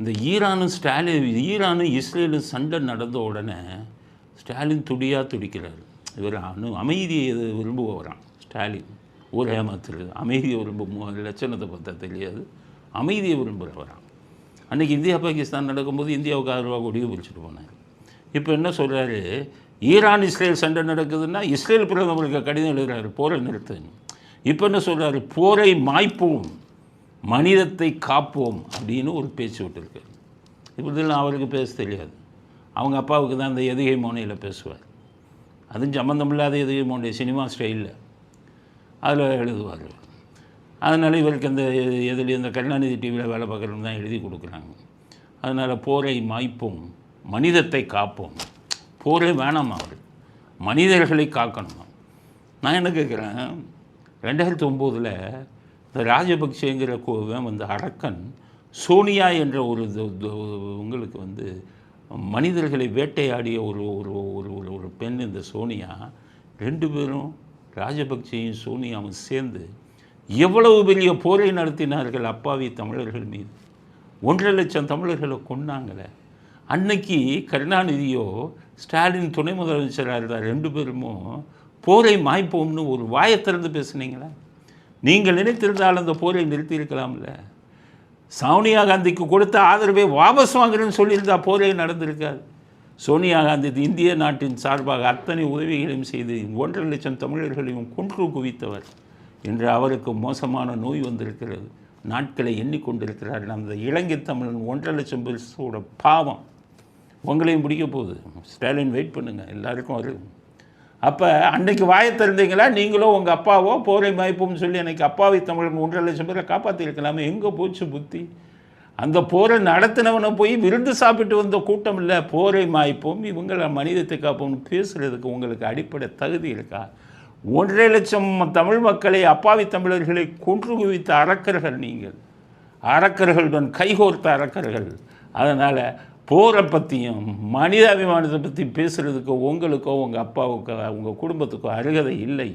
இந்த ஈரானும் இஸ்ரேலும் சண்டை நடந்த உடனே ஸ்டாலின் துடிக்கிறார். இவர் அமைதியை விரும்புகிறான் ஸ்டாலின். ஊர் ஏமாத்துறது, அமைதியை விரும்பும் லட்சணத்தை பார்த்தா தெரியாது, அமைதியை விரும்புகிறவரான். அன்றைக்கி இந்தியா பாகிஸ்தான் நடக்கும்போது இந்தியாவுக்கு ஆதரவாக கொடியை பிடிச்சிட்டு போனார். இப்போ என்ன சொல்கிறாரு, ஈரான் இஸ்ரேல் சண்டை நடக்குதுன்னா இஸ்ரேல் பிரதமருக்கு கடிதம் எழுதுகிறாரு போரை நிறுத்துன்னு. இப்போ என்ன சொல்கிறாரு, போரை மாய்ப்போம் மனிதத்தை காப்போம் அப்படின்னு ஒரு பேச்சு விட்டுருக்காரு. இப்படிலாம் அவருக்கு பேச தெரியாது. அவங்க அப்பாவுக்கு தான் அந்த எதுகை மோனையில் பேசுவார். அதுவும் சம்மந்தமில்லாத எதுகை மோனை சினிமா ஸ்டைலில் அதில் எழுதுவார். அதனால் இவருக்கு அந்த இந்த கருணாநிதி டிவியில் வேலை பார்க்குறவங்க தான் எழுதி கொடுக்குறாங்க. அதனால் போரை மாய்ப்போம் மனிதத்தை காப்போம். போரே வேணாமா, அவர் மனிதர்களை காக்கணுமா. நான் என்ன கேட்குறேன், 2009 இந்த ராஜபக்சேங்கிற வந்து அரக்கன் சோனியா என்ற ஒரு உங்களுக்கு வந்து மனிதர்களை வேட்டையாடிய ஒரு ஒரு ஒரு பெண். இந்த சோனியா 2 பேரும் ராஜபக்சேயும் சோனியாவும் சேர்ந்து எவ்வளவு பெரிய போரை நடத்தினார்கள் அப்பாவி தமிழர்கள் மீது. 1.5 லட்சம் தமிழர்களை கொன்னாங்களே. அன்னைக்கு கருணாநிதியோ ஸ்டாலின் துணை முதலமைச்சராக இருந்தார், 2 பேருமோ போரை மாய்ப்போம்னு ஒரு வாயை திறந்து பேசுனீங்களா? நீங்கள் நினைத்திருந்தால் அந்த போரை நிறுத்தியிருக்கலாம்ல. சோனியா காந்திக்கு கொடுத்த ஆதரவை வாபஸ் வாங்குறேன்னு சொல்லியிருந்தா போரே நடந்திருக்காது. சோனியா காந்தி இந்திய நாட்டின் சார்பாக அத்தனை உதவிகளையும் செய்து 1.5 லட்சம் தமிழர்களையும் கொன்று குவித்தவர். என்று அவருக்கு மோசமான நோய் வந்திருக்கிறது. நாட்களை எண்ணிக்கொண்டிருக்கிறார். அந்த இலங்கை தமிழன் 1.5 லட்சம் பேரோட பாவம் உங்களையும் பிடிக்க போகுது. ஸ்டாலின் வெயிட் பண்ணுங்கள், எல்லாருக்கும் வரும். அப்போ அன்றைக்கி வாயை திறந்தீங்களா, நீங்களோ உங்கள் அப்பாவோ போரை மாய்ப்போம்னு சொல்லி அன்றைக்கி அப்பாவி தமிழன் 1.5 லட்சம் பேரை காப்பாற்றிருக்கலாமே. எங்கே போச்சு புத்தி? அந்த போரை நடத்தினவனை போய் விருந்து சாப்பிட்டு வந்த கூட்டம் இல்லை. போரை மாய்ப்போம் இவங்களை மனிதத்தை காப்போம்னு பேசுகிறதுக்கு உங்களுக்கு அடிப்படை தகுதி இருக்கா? 1.5 லட்சம் தமிழ் மக்களை அப்பாவி தமிழர்களை கொன்று குவித்த அரக்கர்கள் நீங்கள். அரக்கர்களுடன் கைகோர்த்த அரக்கர்கள். அதனால் போரை பற்றியும் மனிதாபிமானத்தை பற்றி பேசுகிறதுக்கோ உங்களுக்கோ உங்கள் அப்பாவுக்கோ உங்கள் குடும்பத்துக்கோ அருகதை இல்லை.